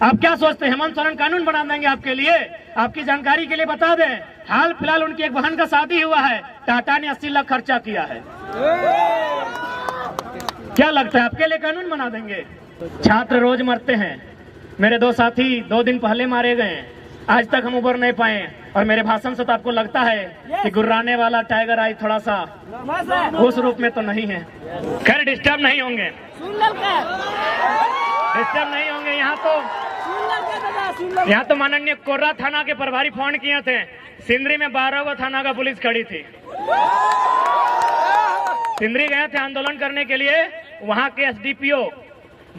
आप क्या सोचते हैं हेमंत सोरेन कानून बना देंगे आपके लिए? आपकी जानकारी के लिए बता दें, हाल फिलहाल उनकी एक बहन का शादी हुआ है, टाटा ने 80 लाख खर्चा किया है। क्या लगता है आपके लिए कानून बना देंगे? छात्र रोज मरते हैं, मेरे 2 साथी 2 दिन पहले मारे गए, आज तक हम उबर नहीं पाए। और मेरे भाषण से तो आपको लगता है कि गुर्राने वाला टाइगर आई थोड़ा सा उस रूप में तो नहीं है। खैर डिस्टर्ब नहीं होंगे, डिस्टर्ब नहीं होंगे। यहाँ तो माननीय कोर्रा थाना के प्रभारी फोन किए थे, सिंदरी में 12 थाना का पुलिस खड़ी थी। सिंदरी गए थे आंदोलन करने के लिए, वहाँ के एसडीपीओ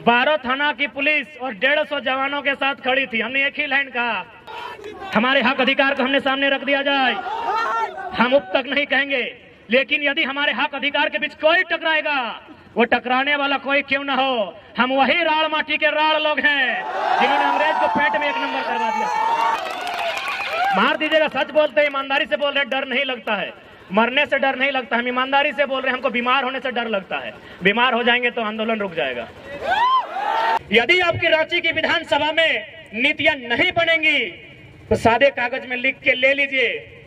12 थाना की पुलिस और 150 जवानों के साथ खड़ी थी। हमने एक ही लाइन कहा, हमारे हक अधिकार को हमने सामने रख दिया जाए, हम अब तक नहीं कहेंगे, लेकिन यदि हमारे हक अधिकार के बीच कोई टकराएगा, वो टकराने वाला कोई क्यों ना हो, हम वही राड़ माटी के राड़ लोग हैं जिन्होंने अंग्रेज को पेट में 1 नंबर करवा दिया। मार दीजिएगा, सच बोलते हैं, ईमानदारी से बोल रहे, डर नहीं लगता है, मरने से डर नहीं लगता, हम ईमानदारी से बोल रहे हैं, हमको बीमार होने से डर लगता है, बीमार हो जाएंगे तो आंदोलन रुक जाएगा। यदि आपकी रांची की विधानसभा में नीतियां नहीं बनेंगी तो सादे कागज में लिख के ले लीजिए,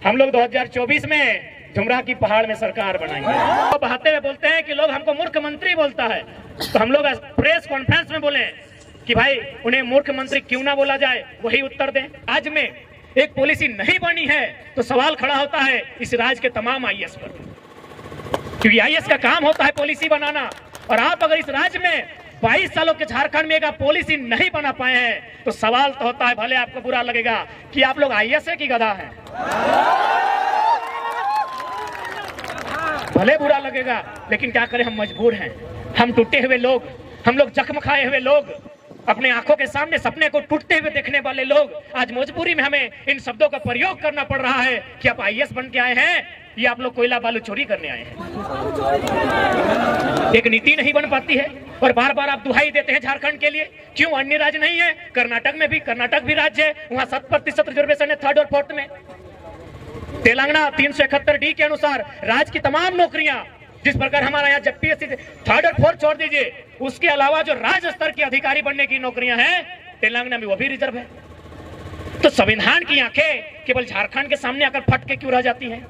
हम लोग 2024 में झुमरा की पहाड़ में सरकार बनाएंगे। तो बहाते हुए बोलते हैं कि लोग हमको मूर्ख मंत्री बोलता है, तो हम लोग प्रेस कॉन्फ्रेंस में बोले कि भाई उन्हें मूर्ख मंत्री क्यों ना बोला जाए, वही उत्तर दें। आज में एक पॉलिसी नहीं बनी है तो सवाल खड़ा होता है इस राज्य के तमाम आईएएस पर, क्योंकि आईएएस का काम होता है पॉलिसी बनाना। और आप अगर इस राज्य में 22 सालों के झारखंड में एक पॉलिसी नहीं बना पाए हैं तो सवाल तो होता है, भले आपको बुरा लगेगा कि आप लोग आईएएस है कि गधा है, भले बुरा लगेगा, लेकिन क्या करें, हम मजबूर हैं। हम टूटे हुए लोग, हम लोग जख्म खाए हुए लोग, अपने आंखों के सामने सपने को टूटते हुए देखने वाले लोग, आज मजबूरी में हमें इन शब्दों का प्रयोग करना पड़ रहा है कि आप आईएएस बन के आए हैं या आप लोग कोयला बालू चोरी करने आए हैं। एक नीति नहीं बन पाती है और बार बार आप दुहाई देते हैं झारखंड के लिए। क्यों अन्य राज्य नहीं है? कर्नाटक में भी, कर्नाटक भी राज्य है, वहां 7% रिजर्वेशन है 3rd और 4th में। तेलंगाना 371D के अनुसार राज्य की तमाम नौकरियां, जिस प्रकार हमारा यहाँ जब पीएससी 3rd और 4th छोड़ दीजिए, उसके अलावा जो राज्य स्तर के अधिकारी बनने की नौकरियां हैं तेलंगाना में, वो भी रिजर्व है। तो संविधान की आंखें केवल झारखंड के सामने आकर फट के क्यों रह जाती हैं?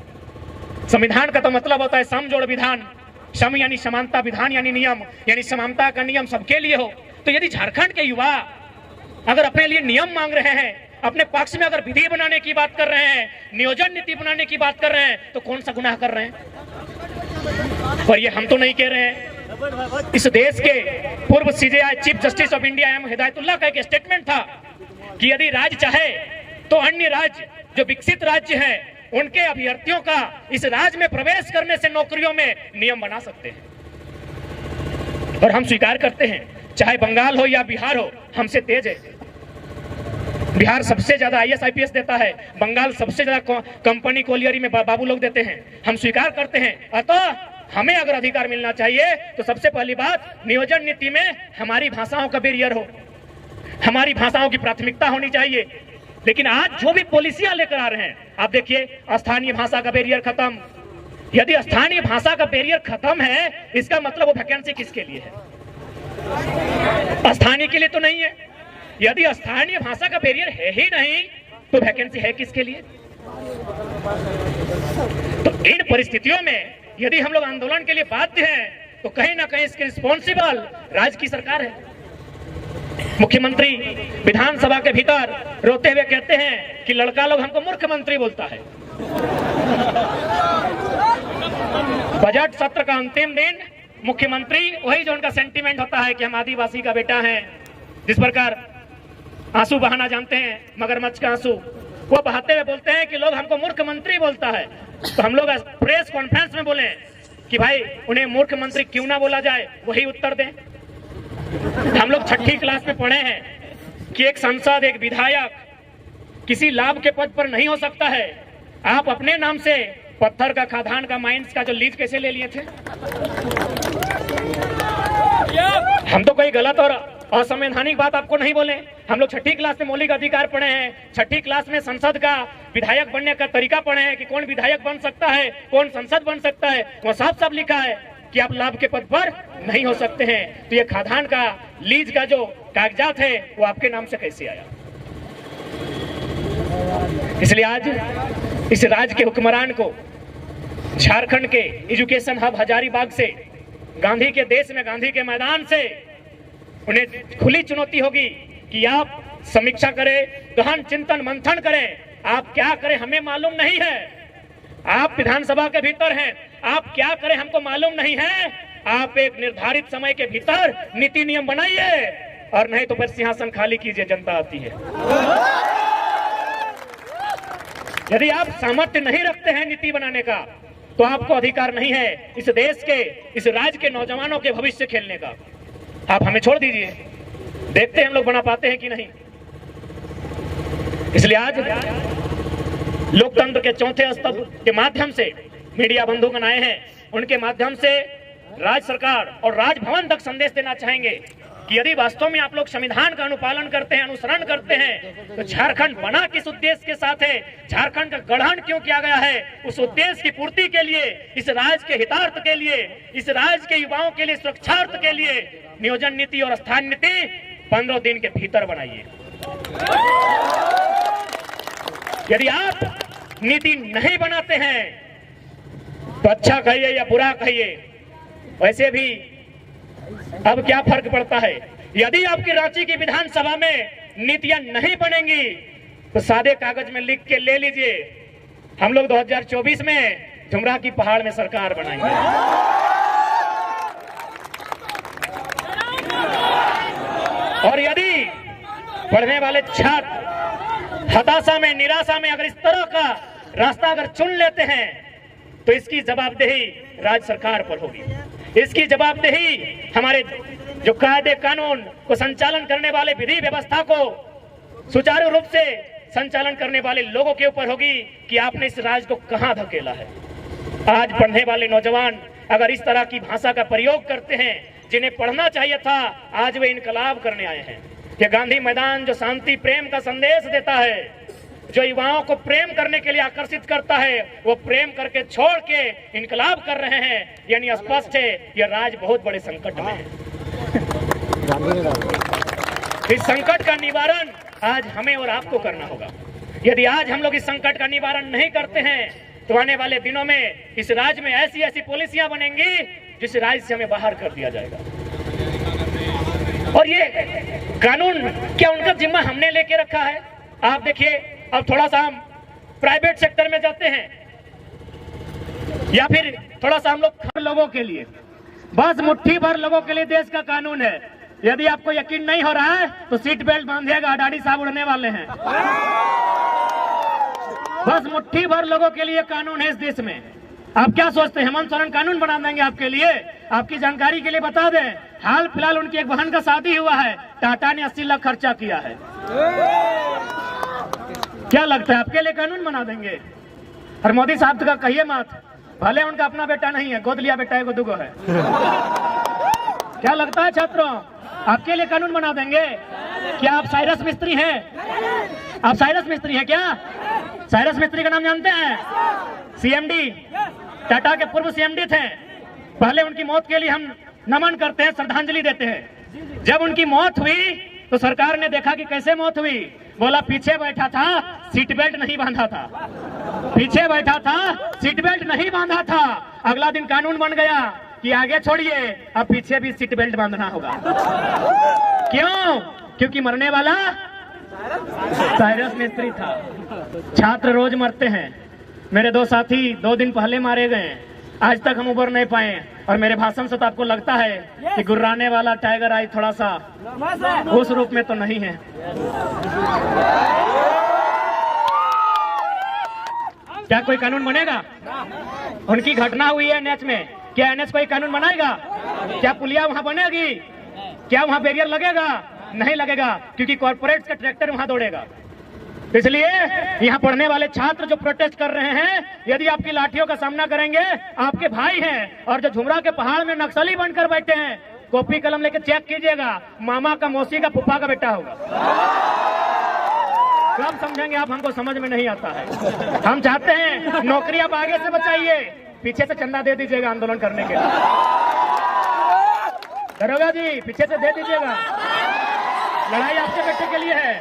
संविधान का तो मतलब होता है समजोड़ विधान, सम यानी समानता, विधान यानी नियम, यानी समानता का नियम सबके लिए हो। तो यदि झारखंड के युवा अगर अपने लिए नियम मांग रहे हैं, अपने पक्ष में अगर विधि बनाने की बात कर रहे हैं, नियोजन नीति बनाने की बात कर रहे हैं, तो कौन सा गुनाह कर रहे हैं? और ये हम तो नहीं कह रहे हैं, इस देश के पूर्व CJI chief justice of India M Hidayatullah का एक स्टेटमेंट था कि यदि राज्य चाहे तो अन्य राज्य जो विकसित राज्य है उनके अभ्यर्थियों का इस राज्य में प्रवेश करने से नौकरियों में नियम बना सकते हैं। और हम स्वीकार करते हैं, चाहे बंगाल हो या बिहार हो, हमसे तेज है। बिहार सबसे ज्यादा आईएएस आईपीएस देता है, बंगाल सबसे ज्यादा कंपनी कोलियरी में बाबू लोग देते हैं, हम स्वीकार करते हैं। अतः हमें अगर अधिकार मिलना चाहिए तो सबसे पहली बात, नियोजन नीति में हमारी भाषाओं का बैरियर हो, हमारी भाषाओं की प्राथमिकता होनी चाहिए। लेकिन आज जो भी पॉलिसियां लेकर आ रहे हैं, आप देखिए, स्थानीय भाषा का बैरियर खत्म। यदि स्थानीय भाषा का बैरियर खत्म है, इसका मतलब वो वैकेंसी किसके लिए है? स्थानीय के लिए तो नहीं है। यदि स्थानीय भाषा का बैरियर है ही नहीं तो वैकेंसी है किसके लिए? तो इन परिस्थितियों में यदि हम लोग आंदोलन के लिए बाध्य हैं तो कहीं ना कहीं इसके रिस्पॉन्सिबल राज्य की सरकार है। मुख्यमंत्री विधानसभा के भीतर रोते हुए कहते हैं कि लड़का लोग हमको मूर्ख मंत्री बोलता है। बजट सत्र का अंतिम दिन मुख्यमंत्री वही जो उनका सेंटीमेंट होता है कि हम आदिवासी का बेटा है, जिस प्रकार आंसू बहाना जानते हैं, मगरमच्छ का आंसू, वो बहाते हुए बोलते हैं कि लोग हमको मूर्ख मंत्री बोलता है। तो हम लोग प्रेस कॉन्फ्रेंस में बोले कि भाई उन्हें मूर्ख मंत्री क्यों ना बोला जाए, वही उत्तर दें। हम लोग 6ठी क्लास में पढ़े हैं कि एक सांसद, एक विधायक किसी लाभ के पद पर नहीं हो सकता है। आप अपने नाम से पत्थर का, खादान का, माइंस का जो लीज कैसे ले लिए थे? हम तो कोई गलत और असंवैधानिक बात आपको नहीं बोले। हम लोग 6ठी क्लास में मौलिक अधिकार पढ़े हैं, 6ठी क्लास में संसद का विधायक बनने का तरीका पढ़े हैं कि कौन विधायक बन सकता है, कौन संसद बन सकता है। वो साफ साफ लिखा है कि आप लाभ के पद पर नहीं हो सकते हैं। तो ये खादान का, लीज का जो कागजात है वो आपके नाम से कैसे आया। इसलिए आज इस राज्य के हुक्मरान को झारखंड के एजुकेशन हब हजारीबाग से, गांधी के देश में, गांधी के मैदान से उन्हें खुली चुनौती होगी कि आप समीक्षा करें, गहन चिंतन मंथन करें। आप क्या करें हमें मालूम नहीं है, आप विधानसभा के भीतर हैं, आप क्या करें हमको मालूम नहीं है। आप एक निर्धारित समय के भीतर नीति नियम बनाइए, और नहीं तो फिर सिंहासन खाली कीजिए, जनता आती है। यदि आप सामर्थ्य नहीं रखते हैं नीति बनाने का, तो आपको अधिकार नहीं है इस देश के, इस राज्य के नौजवानों के भविष्य खेलने का। आप हमें छोड़ दीजिए, देखते हैं हम लोग बना पाते हैं कि नहीं। इसलिए आज लोकतंत्र के चौथे स्तंभ के माध्यम से मीडिया बंधुगण आए हैं, उनके माध्यम से राज्य सरकार और राजभवन तक संदेश देना चाहेंगे कि यदि वास्तव में आप लोग संविधान का अनुपालन करते हैं, अनुसरण करते हैं, तो झारखंड बना किस उद्देश्य के साथ है, झारखंड का गठन क्यों किया गया है, उस उद्देश्य की पूर्ति के लिए, इस राज्य के हितार्थ के लिए, इस राज्य के युवाओं के लिए, सुरक्षार्थ के लिए नियोजन नीति और स्थान नीति 15 दिन के भीतर बनाइए। यदि आप नीति नहीं बनाते हैं तो अच्छा कहिए या बुरा कहिए, वैसे भी अब क्या फर्क पड़ता है। यदि आपकी रांची की विधानसभा में नीतियां नहीं बनेंगी तो सादे कागज में लिख के ले लीजिए, हम लोग 2024 में झुमरा की पहाड़ में सरकार बनाएंगे। और यदि पढ़ने वाले छात्र हताशा में, निराशा में अगर इस तरह का रास्ता अगर चुन लेते हैं, तो इसकी जवाबदेही राज्य सरकार पर होगी। इसकी जवाबदेही हमारे जो कायदे कानून को संचालन करने वाले, विधि व्यवस्था को सुचारू रूप से संचालन करने वाले लोगों के ऊपर होगी कि आपने इस राज्य को कहां धकेला है। आज पढ़ने वाले नौजवान अगर इस तरह की भाषा का प्रयोग करते हैं, जिन्हें पढ़ना चाहिए था, आज वे इनकलाब करने आए हैं। ये गांधी मैदान जो शांति प्रेम का संदेश देता है, जो युवाओं को प्रेम करने के लिए आकर्षित करता है, वो प्रेम करके छोड़ के इनकलाब कर रहे हैं। यानी स्पष्ट है यह राज्य बहुत बड़े संकट में है। इस संकट का निवारण आज हमें और आपको करना होगा। यदि आज हम लोग इस संकट का निवारण नहीं करते हैं, तो आने वाले दिनों में इस राज्य में ऐसी ऐसी पॉलिसियां बनेंगी जिस राज्य से हमें बाहर कर दिया जाएगा। और ये कानून क्या उनका जिम्मा हमने लेके रखा है? आप देखिए, अब थोड़ा सा हम प्राइवेट सेक्टर में जाते हैं, या फिर थोड़ा सा हम लोग लोगों के लिए, बस मुट्ठी भर लोगों के लिए देश का कानून है। यदि आपको यकीन नहीं हो रहा है तो सीट बेल्ट बांधिएगा, अडानी साहब उड़ने वाले हैं। बस मुट्ठी भर लोगों के लिए कानून है इस देश में। आप क्या सोचते हैं हेमंत सोरेन कानून बना देंगे आपके लिए? आपकी जानकारी के लिए बता दें, हाल फिलहाल उनकी एक बहन का शादी हुआ है, टाटा ने 80 लाख खर्चा किया है। क्या लगता है आपके लिए कानून बना देंगे? और मोदी साहब का कहिए मत, भले उनका अपना बेटा नहीं है, गोद लिया बेटा है, दुगो है। क्या लगता है छात्रों, आपके लिए कानून बना देंगे? क्या आप साइरस मिस्त्री हैं? आप साइरस मिस्त्री हैं क्या? साइरस मिस्त्री का नाम जानते हैं? सीएमडी, टाटा के पूर्व सीएमडी थे। पहले उनकी मौत के लिए हम नमन करते हैं, श्रद्धांजलि देते हैं। जब उनकी मौत हुई तो सरकार ने देखा कि कैसे मौत हुई, बोला पीछे बैठा था, सीट बेल्ट नहीं बांधा था। पीछे बैठा था, सीट बेल्ट नहीं बांधा था। अगला दिन कानून बन गया कि आगे छोड़िए, अब पीछे भी सीट बेल्ट बांधना होगा। क्यों? क्योंकि मरने वाला साइरस मिस्त्री था। छात्र रोज मरते हैं। मेरे 2 साथी 2 दिन पहले मारे गए, आज तक हम उबर नहीं पाए। और मेरे भाषण से तो आपको लगता है कि गुर्राने वाला टाइगर आई थोड़ा सा उस रूप में तो नहीं है। क्या कोई कानून बनेगा? उनकी घटना हुई है एनएच में, क्या एनएच कोई कानून बनाएगा? क्या पुलिया वहां बनेगी? क्या वहां बैरियर लगेगा? नहीं लगेगा, क्योंकि कॉर्पोरेट्स का ट्रैक्टर वहां दौड़ेगा। इसलिए यहाँ पढ़ने वाले छात्र जो प्रोटेस्ट कर रहे हैं, यदि आपकी लाठियों का सामना करेंगे, आपके भाई हैं। और जो झुमरा के पहाड़ में नक्सली बनकर बैठे हैं, कॉपी कलम लेके चेक कीजिएगा, मामा का, मौसी का, फूफा का बेटा होगा। कब समझेंगे आप? हमको समझ में नहीं आता है। हम चाहते हैं नौकरी आप आगे से बचाइए, पीछे से चंदा दे दीजिएगा आंदोलन करने के लिए। दरोगा जी पीछे से दे दीजिएगा। लड़ाई आपके बेटे के लिए है।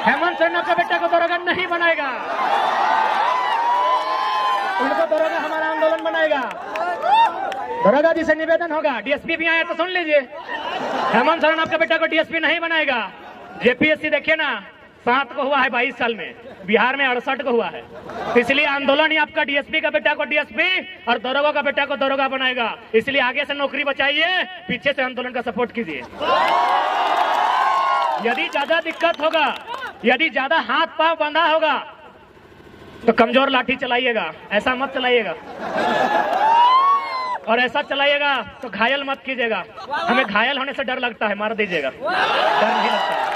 हेमंत सोरेन आपका बेटा को दरोगा नहीं बनाएगा, उनको दरोगा हमारा आंदोलन बनाएगा। दरोगा जी से निवेदन होगा, डीएसपी भी आया तो सुन लीजिए, हेमंत सोरेन आपका बेटा को डीएसपी नहीं बनाएगा। जेपीएससी देखिए ना, 7 को हुआ है 22 साल में, बिहार में 68 को हुआ है। तो इसलिए आंदोलन ही आपका डीएसपी का बेटा को डीएसपी और दरोगा का बेटा को दरोगा बनाएगा। इसलिए आगे से नौकरी बचाइए, पीछे से आंदोलन का सपोर्ट कीजिए। यदि ज्यादा दिक्कत होगा, यदि ज्यादा हाथ पांव बंधा होगा तो कमजोर लाठी चलाइएगा, ऐसा मत चलाइएगा। और ऐसा चलाइएगा तो घायल मत कीजिएगा। हमें घायल होने से डर लगता है, मार दीजिएगा, डर नहीं लगता है।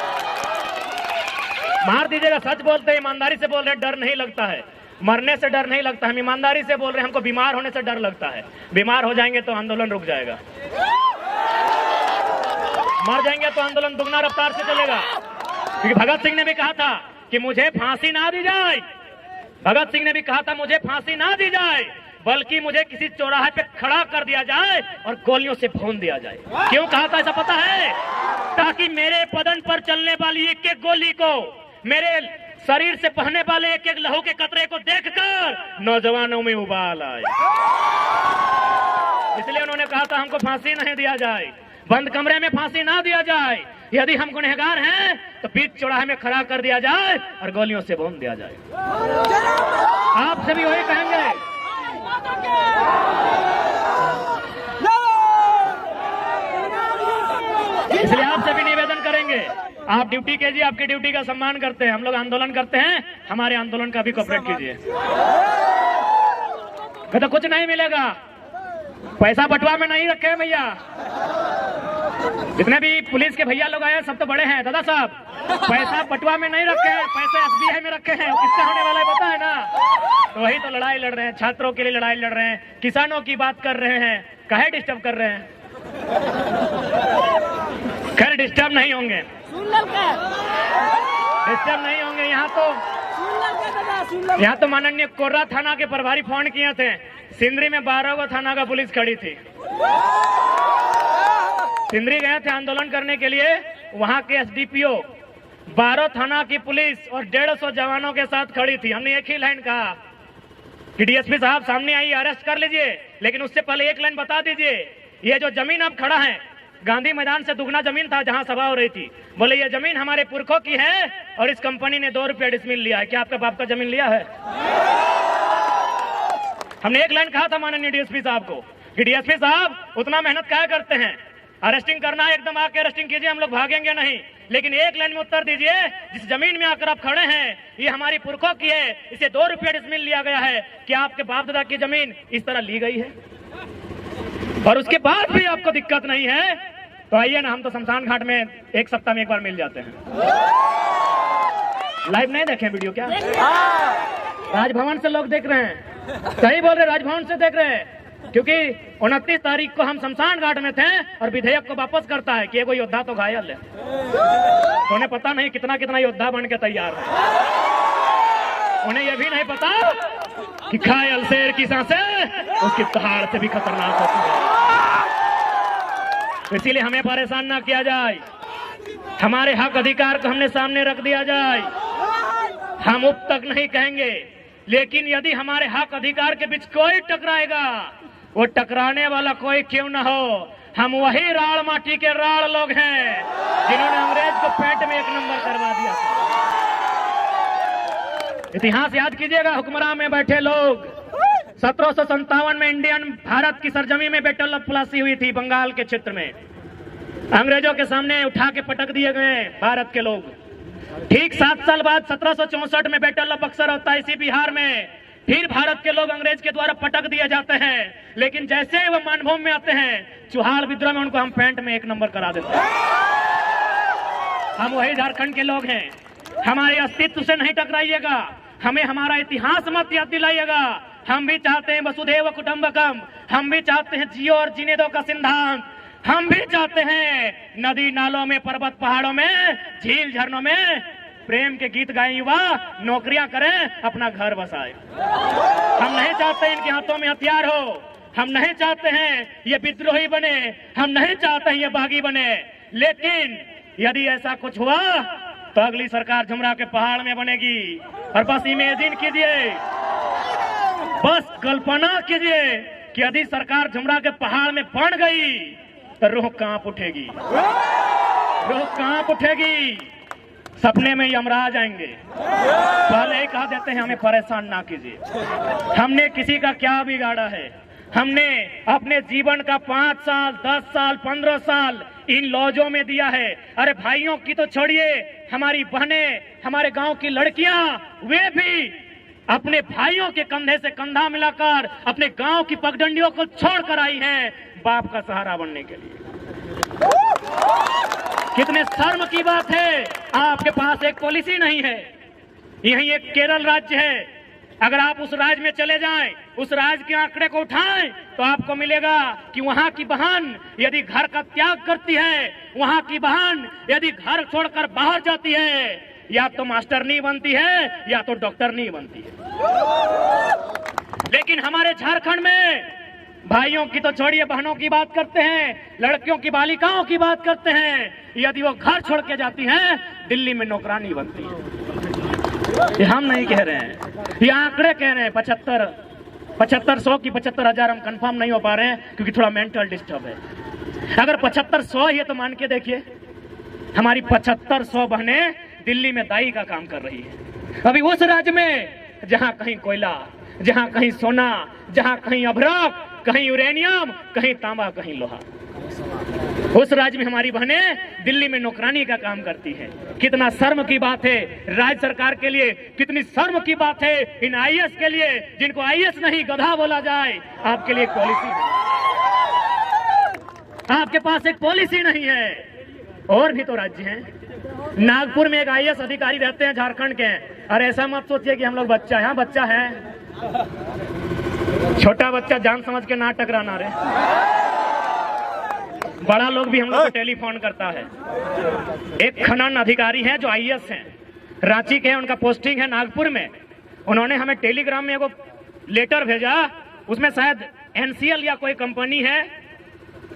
मार दीजिएगा, सच बोलते हैं, ईमानदारी से बोल रहे हैं, डर नहीं लगता है। मरने से डर नहीं लगता, हम ईमानदारी से बोल रहे हैं। हमको बीमार होने से डर लगता है, बीमार हो जाएंगे तो आंदोलन रुक जाएगा, मर जाएंगे तो आंदोलन दुगना रफ्तार से चलेगा। क्योंकि भगत सिंह ने भी कहा था कि मुझे फांसी ना दी जाए, भगत सिंह ने भी कहा था मुझे फांसी ना दी जाए, बल्कि मुझे किसी चौराहे पे खड़ा कर दिया जाए और गोलियों से भून दिया जाए। क्यों कहा था ऐसा पता है? ताकि मेरे बदन पर चलने वाली एक एक गोली को, मेरे शरीर से बहने वाले एक एक लहू के कतरे को देखकर नौजवानों में उबाल आए। इसलिए उन्होंने कहा था हमको फांसी नहीं दिया जाए, बंद कमरे में फांसी ना दिया जाए। यदि हम गुनहगार हैं तो बीच चौराहे में खड़ा कर दिया जाए और गोलियों से भून दिया जाए। आपसे भी वही कहेंगे। इसलिए आपसे भी निवेदन करेंगे, आप ड्यूटी कीजिए, आपकी ड्यूटी का सम्मान करते हैं। हम लोग आंदोलन करते हैं, हमारे आंदोलन का भी कोऑपरेट कीजिए। तो कुछ नहीं मिलेगा, पैसा बटुआ में नहीं रखे भैया। जितने भी पुलिस के भैया लोग आए सब तो बड़े हैं दादा साहब, पैसा बटुआ में नहीं रखे हैं, पैसे एसबीआई में रखे हैं। किसका होने वाला है पता है ना? तो वही तो लड़ाई लड़ रहे हैं, छात्रों के लिए लड़ाई लड़ रहे हैं, किसानों की बात कर रहे हैं, काहे डिस्टर्ब कर रहे हैं? खैर डिस्टर्ब नहीं होंगे, डिस्टर्ब नहीं होंगे। यहाँ तो माननीय कोर्रा थाना के प्रभारी फोन किए थे, सिंदरी में 12 गो थाना का पुलिस खड़ी थी। सिंदरी गए थे आंदोलन करने के लिए, वहां के एसडीपीओ 12 थाना की पुलिस और 150 जवानों के साथ खड़ी थी। हमने एक ही लाइन कहा कि डीएसपी साहब सामने आइए, अरेस्ट कर लीजिए, लेकिन उससे पहले एक लाइन बता दीजिए, ये जो जमीन अब खड़ा है, गांधी मैदान से दुगना जमीन था जहां सभा हो रही थी, बोले ये जमीन हमारे पुरखों की है और इस कंपनी ने 2 रुपया डिसमिल लिया है। क्या आपका बाप का जमीन लिया है? हमने एक लाइन कहा था माननीय डीएसपी साहब को कि डीएसपी साहब उतना मेहनत क्या करते हैं, अरेस्टिंग करना है एकदम आके अरेस्टिंग कीजिए, हम लोग भागेंगे नहीं, लेकिन एक लाइन में उत्तर दीजिए, जिस जमीन में आकर आप खड़े हैं ये हमारी पुरखों की है, इसे 2 रुपया डिसमिल लिया गया है। क्या आपके बाप दादा की जमीन इस तरह ली गई है? और उसके बाद भी आपको दिक्कत नहीं है तो आइए ना, हम तो शमशान घाट में 1 सप्ताह में एक बार मिल जाते हैं। लाइव नहीं देखे वीडियो क्या? राजभवन से लोग देख रहे हैं, सही बोल रहे, राजभवन से देख रहे हैं। क्योंकि 29 तारीख को हम शमशान घाट में थे और विधेयक को वापस करता है कि एगो योद्धा तो घायल है, तो उन्हें पता नहीं कितना कितना योद्धा बन के तैयार है। उन्हें यह भी नहीं पता कि घायल शेर की सांसें उसकी दहाड़ से भी खतरनाक होती है। इसीलिए हमें परेशान ना किया जाए, हमारे हक अधिकार को हमने सामने रख दिया जाए। हम अब तक नहीं कहेंगे, लेकिन यदि हमारे हक अधिकार के बीच कोई टकराएगा, वो टकराने वाला कोई क्यों ना हो, हम वही राड़ माटी के राड़ लोग हैं जिन्होंने अंग्रेज को पेट में 1 नंबर करवा दिया था। इतिहास याद कीजिएगा, हुक्मरान में बैठे लोग 1757 में इंडियन भारत की सरजमी में बैटल ऑफ प्लासी हुई थी, बंगाल के क्षेत्र में अंग्रेजों के सामने उठा के पटक दिए गए भारत के लोग। ठीक 7 साल बाद 1764 में बैटल ऑफ बक्सर होता है इसी बिहार में, फिर भारत के लोग अंग्रेज के द्वारा पटक दिए जाते हैं। लेकिन जैसे वो मानभूमि में आते हैं, चुहाल विद्रोह में उनको हम पैंट में 1 नंबर करा देते हैं। हम वही झारखंड के लोग हैं, हमारे अस्तित्व से नहीं टकराइएगा, हमें हमारा इतिहास मत याद दिलाइएगा। हम भी चाहते हैं वसुधैव कुटुंबकम, हम भी चाहते हैं जियो और जीने दो का सिद्धांत, हम भी चाहते हैं नदी नालों में, पर्वत पहाड़ों में, झील झरनों में प्रेम के गीत गाएं युवा, नौकरियां करें, अपना घर बसाएं। हम नहीं चाहते इनके हाथों में हथियार हो, हम नहीं चाहते हैं ये विद्रोही बने, हम नहीं चाहते हैं ये बागी बने, लेकिन यदि ऐसा कुछ हुआ तो अगली सरकार झुमरा के पहाड़ में बनेगी। और बस इमेजिन कीजिए, बस कल्पना कीजिए कि यदि सरकार झुमरा के पहाड़ में बन गई तो रूह कांप उठेगी, रूह कांप उठेगी। सपने में यमराज आएंगे। पहले ही कहा देते हैं हमें परेशान ना कीजिए। हमने किसी का क्या बिगाड़ा है? हमने अपने जीवन का 5 साल 10 साल 15 साल इन लॉजों में दिया है। अरे भाइयों की तो छोड़िए, हमारी बहनें, हमारे गांव की लड़कियां, वे भी अपने भाइयों के कंधे से कंधा मिलाकर अपने गांव की पगडंडियों को छोड़कर आई हैं बाप का सहारा बनने के लिए। कितने शर्म की बात है, आपके पास एक पॉलिसी नहीं है। यही एक केरल राज्य है, अगर आप उस राज्य में चले जाएं, उस राज्य के आंकड़े को उठाएं तो आपको मिलेगा कि वहां की बहन यदि घर का त्याग करती है, वहां की बहन यदि घर छोड़कर बाहर जाती है, या तो मास्टर नहीं बनती है या तो डॉक्टर नहीं बनती है। लेकिन हमारे झारखंड में भाइयों की तो छोड़िए, बहनों की बात करते हैं, लड़कियों की, बालिकाओं की बात करते हैं, यदि वो घर छोड़ के जाती हैं, दिल्ली में नौकरानी बनती है। ये हम नहीं कह रहे हैं, ये आंकड़े कह रहे हैं। 7500 की 75,000 हम कंफर्म नहीं हो पा रहे हैं क्योंकि थोड़ा मेंटल डिस्टर्ब है। अगर 7500 ये तो मान के देखिए, हमारी 7500 बहनें दिल्ली में दाई का काम कर रही है। अभी उस राज्य में जहां कहीं कोयला, जहां कहीं सोना, जहां कहीं अभ्रक, कहीं यूरेनियम, कहीं तांबा, कहीं लोहा, उस राज्य में हमारी बहनें दिल्ली में नौकरानी का काम करती हैं। कितना शर्म की बात है राज्य सरकार के लिए, कितनी शर्म की बात है इन आईएएस के लिए, जिनको आईएएस नहीं गधा बोला जाए। आपके लिए एक पॉलिसी नहीं, आपके पास एक पॉलिसी नहीं है। और भी तो राज्य हैं, नागपुर में एक आईएएस अधिकारी रहते हैं, झारखंड के हैं। अरे ऐसा मत सोचिए कि हम लोग बच्चा है, बच्चा है, छोटा बच्चा जान समझ के ना टकराना रे, बड़ा लोग भी हम लोग को टेलीफोन करता है। एक खनन अधिकारी है जो आईएएस हैं, रांची के हैं, उनका पोस्टिंग है नागपुर में। उन्होंने हमें टेलीग्राम में एगो लेटर भेजा, उसमें शायद एनसीएल या कोई कंपनी है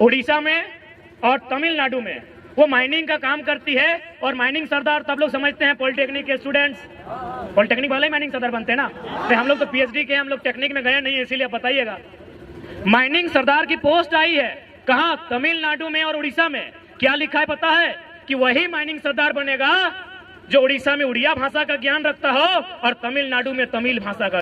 उड़ीसा में और तमिलनाडु में, वो माइनिंग का काम करती है। और माइनिंग सरदार तब लोग समझते हैं पॉलिटेक्निक के स्टूडेंट्स, पॉलिटेक्निक वाले ही माइनिंग सरदार बनते हैं ना। तो हम लोग तो पीएचडी के, हम लोग टेक्निक में गए नहीं, इसीलिए बताइएगा। माइनिंग सरदार की पोस्ट आई है, कहां? तमिलनाडु में और उड़ीसा में। क्या लिखा है पता है? कि वही माइनिंग सरदार बनेगा जो उड़ीसा में उड़िया भाषा का ज्ञान रखता हो और तमिलनाडु में तमिल भाषा का।